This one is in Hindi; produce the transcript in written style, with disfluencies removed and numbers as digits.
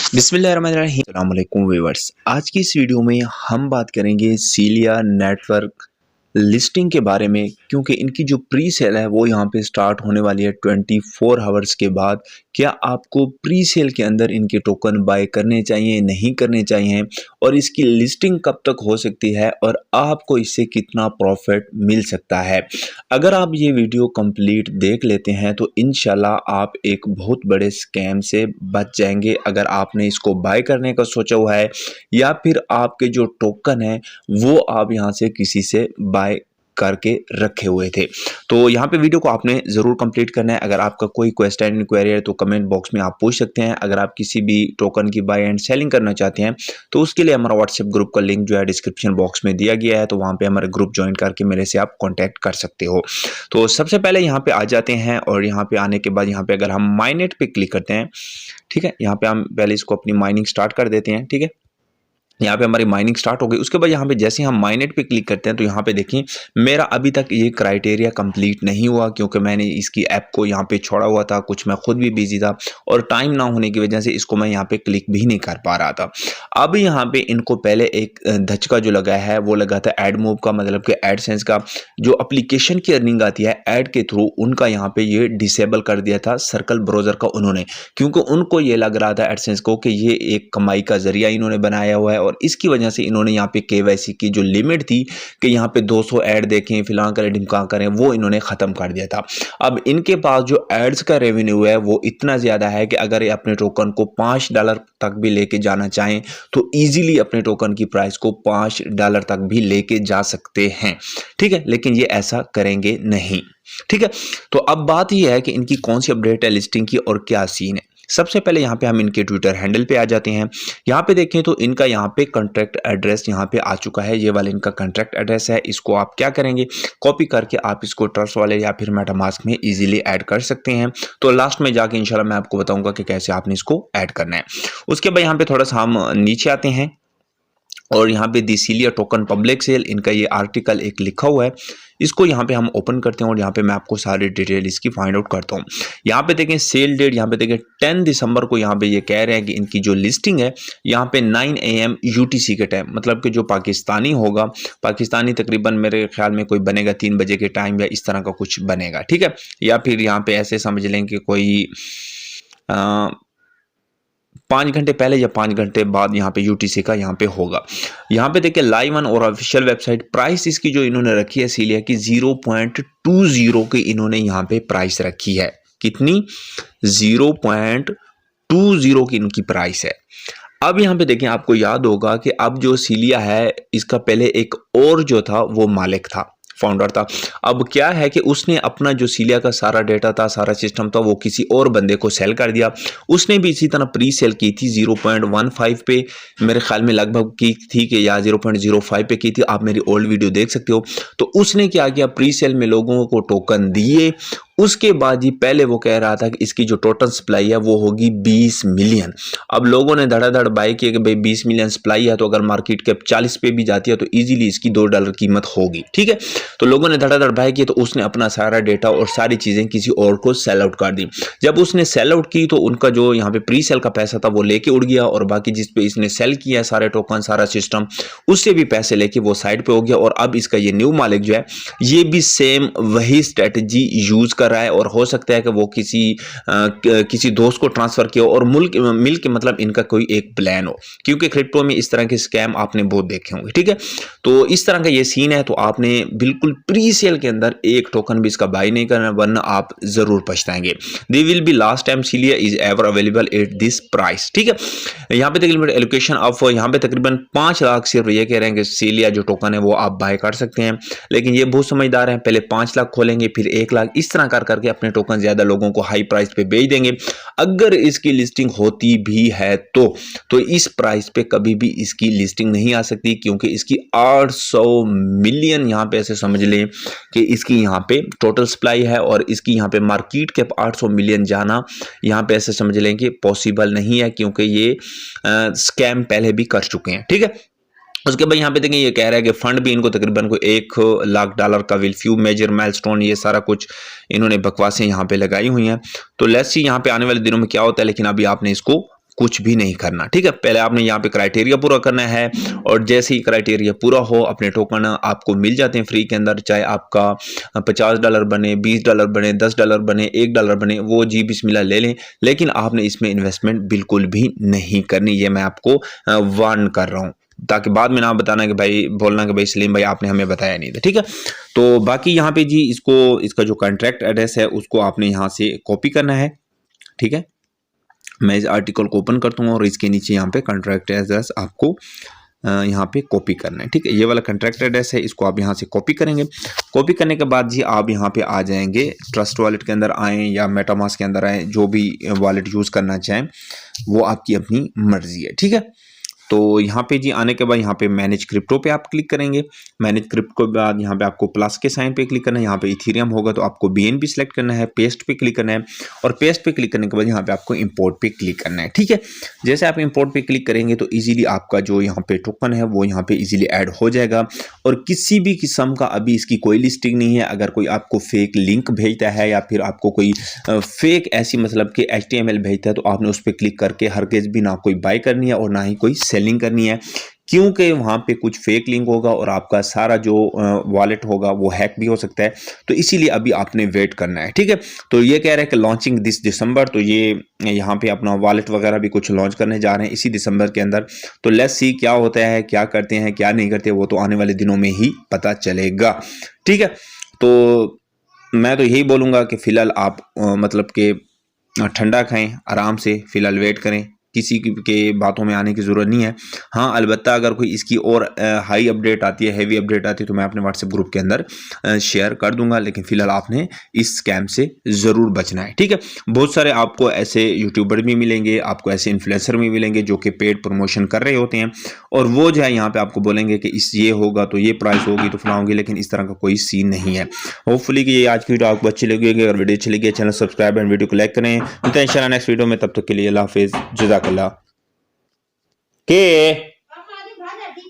बिस्मिल्लाहिर्रहमानिर्रहीम। अस्सलाम वालेकुम व्यूअर्स। आज की इस वीडियो में हम बात करेंगे सीलिया नेटवर्क लिस्टिंग के बारे में, क्योंकि इनकी जो प्री सेल है वो यहाँ पे स्टार्ट होने वाली है 24 आवर्स के बाद। क्या आपको प्री सेल के अंदर इनके टोकन बाय करने चाहिए, नहीं करने चाहिए, और इसकी लिस्टिंग कब तक हो सकती है और आपको इससे कितना प्रॉफिट मिल सकता है। अगर आप ये वीडियो कंप्लीट देख लेते हैं तो इंशाल्लाह आप एक बहुत बड़े स्कैम से बच जाएंगे। अगर आपने इसको बाय करने का सोचा हुआ है या फिर आपके जो टोकन है वो आप यहाँ से किसी से बाय करके रखे हुए थे, तो यहाँ पे वीडियो को आपने ज़रूर कंप्लीट करना है। अगर आपका कोई क्वेश्चन इंक्वायरी है तो कमेंट बॉक्स में आप पूछ सकते हैं। अगर आप किसी भी टोकन की बाय एंड सेलिंग करना चाहते हैं तो उसके लिए हमारा व्हाट्सएप ग्रुप का लिंक जो है डिस्क्रिप्शन बॉक्स में दिया गया है, तो वहाँ पे हमारे ग्रुप ज्वाइन करके मेरे से आप कॉन्टैक्ट कर सकते हो। तो सबसे पहले यहाँ पे आ जाते हैं और यहाँ पे आने के बाद यहाँ पे अगर हम माइनेट पे क्लिक करते हैं, ठीक है, यहाँ पे हम पहले इसको अपनी माइनिंग स्टार्ट कर देते हैं। ठीक है, यहाँ पे हमारी माइनिंग स्टार्ट हो गई। उसके बाद यहाँ पे जैसे हम माइनेट पे क्लिक करते हैं तो यहाँ पे देखिए मेरा अभी तक ये क्राइटेरिया कंप्लीट नहीं हुआ, क्योंकि मैंने इसकी ऐप को यहाँ पे छोड़ा हुआ था, कुछ मैं खुद भी बिजी था और टाइम ना होने की वजह से इसको मैं यहाँ पे क्लिक भी नहीं कर पा रहा था। अब यहाँ पे इनको पहले एक धचका जो लगा है वो लगा था एडमूव का, मतलब कि एडसेंस का जो एप्लीकेशन की अर्निंग आती है ऐड के थ्रू, उनका यहाँ पे ये डिसेबल कर दिया था सर्कल ब्राउजर का उन्होंने, क्योंकि उनको ये लग रहा था एडसेंस को कि ये एक कमाई का जरिया इन्होंने बनाया हुआ है और इसकी वजह से इन्होंने यहाँ पे केवाईसी की जो लिमिट थी कि यहाँ पे 200 ऐड देखें, फिलहाल करें, ढिमका करें, वो इन्होंने ख़त्म कर दिया था। अब इनके पास जो एड्स का रेवेन्यू है वो इतना ज़्यादा है कि अगर ये अपने टोकन को $5 तक भी लेके जाना चाहें तो ईजिली अपने टोकन की प्राइस को $5 तक भी लेके जा सकते हैं। ठीक है, लेकिन ये ऐसा करेंगे नहीं। ठीक है, तो अब बात यह है कि इनकी कौन सी अपडेट है लिस्टिंग की और क्या सीन है। सबसे पहले यहाँ पे हम इनके ट्विटर हैंडल पे आ जाते हैं। यहाँ पे देखें तो इनका यहाँ पे कॉन्ट्रैक्ट एड्रेस यहाँ पे आ चुका है, ये वाला इनका कॉन्ट्रैक्ट एड्रेस है। इसको आप क्या करेंगे, कॉपी करके आप इसको ट्रस्ट वाले या फिर मेटामास्क में इजीली ऐड कर सकते हैं। तो लास्ट में जाके इंशाल्लाह मैं आपको बताऊंगा कि कैसे आपने इसको ऐड करना है। उसके बाद यहाँ पे थोड़ा सा हम नीचे आते हैं और यहाँ पे दी सीलिया टोकन पब्लिक सेल, इनका ये आर्टिकल एक लिखा हुआ है, इसको यहाँ पे हम ओपन करते हैं और यहाँ पे मैं आपको सारी डिटेल इसकी फाइंड आउट करता हूँ। यहाँ पे देखें सेल डेट, यहाँ पे देखें 10 दिसंबर को यहाँ पे ये कह रहे हैं कि इनकी जो लिस्टिंग है यहाँ पे 9 AM UTC के टाइम, मतलब कि जो पाकिस्तानी होगा, पाकिस्तानी तकरीबन मेरे ख्याल में कोई बनेगा 3 बजे के टाइम या इस तरह का कुछ बनेगा। ठीक है, या फिर यहाँ पे ऐसे समझ लें कि कोई 5 घंटे पहले या 5 घंटे बाद यहाँ पे यूटीसी का यहाँ पे होगा। यहाँ पे देखिए लाइव वन और ऑफिशियल वेबसाइट प्राइस इसकी जो इन्होंने रखी है सीलिया की 0.20 की इन्होंने यहाँ पे प्राइस रखी है। कितनी? 0.20 की इनकी प्राइस है। अब यहाँ पे देखें आपको याद होगा कि अब जो सीलिया है इसका पहले एक और जो था वो मालिक था, फाउंडर था। अब क्या है कि उसने अपना जो सीलिया का सारा डेटा था, सारा सिस्टम था, वो किसी और बंदे को सेल कर दिया। उसने भी इसी तरह प्री सेल की थी 0.15 पे, मेरे ख्याल में लगभग की थी कि या 0.05 पे की थी। आप मेरी ओल्ड वीडियो देख सकते हो। तो उसने क्या किया, प्री सेल में लोगों को टोकन दिए। उसके बाद ही पहले वो कह रहा था कि इसकी जो टोटल सप्लाई है वो होगी 20 मिलियन। अब लोगों ने धड़ाधड़ बाय किया कि भाई 20 मिलियन सप्लाई है तो अगर मार्केट कैप 40 पे भी जाती है तो इजीली इसकी $2 कीमत होगी। ठीक है, तो लोगों ने धड़ाधड़ बाय किया तो उसने अपना सारा डेटा और सारी चीजें किसी और को सेल आउट कर दी। जब उसने सेल आउट की तो उनका जो यहाँ पे प्री सेल का पैसा था वो लेके उड़ गया और बाकी जिस पे इसने सेल किया सारे टोकन, सारा सिस्टम, उससे भी पैसे लेके वो साइड पे हो गया। और अब इसका ये न्यू मालिक जो है ये भी सेम वही स्ट्रेटजी यूज कर रहा है और हो सकता है कि वो किसी दोस्त को ट्रांसफर किया और मिल के मतलब इनका कोई एक प्लान हो, क्योंकि क्रिप्टो में इस तरह के स्कैम आपने बहुत देखे होंगे। ठीक है, तो इस तरह का ये सीन है। तो आपने बिल्कुल प्री सेल के अंदर एक टोकन भी इसका बाय नहीं करना, वरना आप जरूर पछताएंगे। They will be last time सीलिया is ever available at this price. ठीक है, यहाँ पे तकरीबन एलोकेशन ऑफ यहाँ पे तकरीबन 5 लाख सिर्फ ये कह रहे हैं कि सीलिया जो टोकन है वो आप बाय कर सकते हैं, लेकिन ये बहुत समझदार हैं, पहले 5 लाख खोलेंगे फिर 1 लाख, इस तरह कर करके अपने टोकन ज्यादा लोगों को हाई प्राइस पे बेच देंगे। अगर इसकी लिस्टिंग होती भी है तो इस प्राइस पे कभी भी इसकी लिस्टिंग नहीं आ सकती, क्योंकि इसकी 800 मिलियन यहाँ पे ऐसे समझ लें कि इसकी यहाँ पे टोटल सप्लाई है और इसकी यहाँ पे मार्केट कैप 800 मिलियन जाना यहाँ पे ऐसे समझ लें कि पॉसिबल नहीं है, क्योंकि ये स्कैम पहले भी कर चुके हैं। ठीक है, उसके बाद यहाँ पे देखें ये कह रहा है कि फंड भी इनको तकरीबन को $1 लाख का विल फ्यू मेजर माइलस्टोन, ये सारा कुछ इन्होंने बकवासें यहाँ पे लगाई हुई हैं। तो लेट्स सी यहाँ पे आने वाले दिनों में क्या होता है, लेकिन अभी आपने इसको कुछ भी नहीं करना। ठीक है, पहले आपने यहाँ पे क्राइटेरिया पूरा करना है और जैसे ही क्राइटेरिया पूरा हो अपने टोकन आपको मिल जाते हैं फ्री के अंदर, चाहे आपका $50 बने, $20 बने, $10 बने, $1 बने, वो जी बिस्मिल्लाह ले लें, लेकिन आपने इसमें इन्वेस्टमेंट बिल्कुल भी नहीं करनी, ये मैं आपको वार्न कर रहा हूँ, ताकि बाद में ना बताना कि भाई बोलना कि भाई सलीम भाई आपने हमें बताया नहीं था। ठीक है, तो बाकी यहाँ पे जी इसका जो कॉन्ट्रैक्ट एड्रेस है उसको आपने यहाँ से कॉपी करना है। ठीक है, मैं इस आर्टिकल को ओपन करता हूँ और इसके नीचे यहाँ पे कॉन्ट्रैक्ट एड्रेस आपको यहाँ पे कॉपी करना है। ठीक है, ये वाला कॉन्ट्रैक्ट एड्रेस है, इसको आप यहाँ से कॉपी करेंगे। कॉपी करने के बाद जी आप यहाँ पे आ जाएंगे, ट्रस्ट वॉलेट के अंदर आएँ या मेटामास्क के अंदर आएँ, जो भी वॉलेट यूज़ करना चाहें वो आपकी अपनी मर्जी है। ठीक है, तो यहाँ पे जी आने के बाद यहाँ पे मैनेज क्रिप्टो पे आप क्लिक करेंगे। मैनेज क्रिप्टो के बाद यहाँ पे आपको प्लस के साइन पे क्लिक करना है। यहाँ पे इथेरियम होगा तो आपको BNB सेलेक्ट करना है, पेस्ट पे क्लिक करना है और पेस्ट पे क्लिक करने के बाद यहाँ पे आपको इंपोर्ट पे क्लिक करना है। ठीक है, जैसे आप इंपोर्ट पे क्लिक करेंगे तो इजीली आपका जो यहाँ पे टोकन है वो यहाँ पे इजीली ऐड हो जाएगा और किसी भी किस्म का अभी इसकी कोई लिस्टिंग नहीं है। अगर कोई आपको फेक लिंक भेजता है या फिर आपको कोई फेक ऐसी मतलब कि HTML भेजता है तो आपने उस पर क्लिक करके हरगिज़ भी ना कोई बाय करनी है और ना ही कोई सेलिंग करनी है, क्योंकि वहाँ पे कुछ फेक लिंक होगा और आपका सारा जो वॉलेट होगा वो हैक भी हो सकता है। तो इसीलिए अभी आपने वेट करना है। ठीक है, तो ये कह रहे हैं कि लॉन्चिंग दिस दिसंबर, तो ये यहाँ पे अपना वॉलेट वगैरह भी कुछ लॉन्च करने जा रहे हैं इसी दिसंबर के अंदर। तो लेट्स सी क्या होता है, क्या करते हैं क्या नहीं करते, वो तो आने वाले दिनों में ही पता चलेगा। ठीक है, तो मैं तो यही बोलूँगा कि फ़िलहाल आप मतलब कि ठंडा खाएं, आराम से फ़िलहाल वेट करें, किसी के बातों में आने की ज़रूरत नहीं है। हाँ, अलबत्ता अगर कोई इसकी और हाई अपडेट आती है, हैवी अपडेट आती है तो मैं अपने व्हाट्सएप ग्रुप के अंदर शेयर कर दूंगा, लेकिन फ़िलहाल आपने इस स्कैम से ज़रूर बचना है। ठीक है, बहुत सारे आपको ऐसे यूट्यूबर भी मिलेंगे, आपको ऐसे इन्फ्लुएंसर भी मिलेंगे जो कि पेड प्रमोशन कर रहे होते हैं और वो जो है यहाँ पर आपको बोलेंगे कि ये होगा तो ये प्राइस होगी तो फलां होगी, लेकिन इस तरह का कोई सीन नहीं है। होपफुली कि ये आज की वीडियो आपको अच्छी लगी होगी। अगर वीडियो अच्छी लगी चैनल सब्सक्राइब एंड वीडियो को लाइक करें। मिलते हैं इंशाल्लाह नेक्स्ट वीडियो में, तब तक के लिए अल्लाह हाफिज़, जज़ाकल्लाह के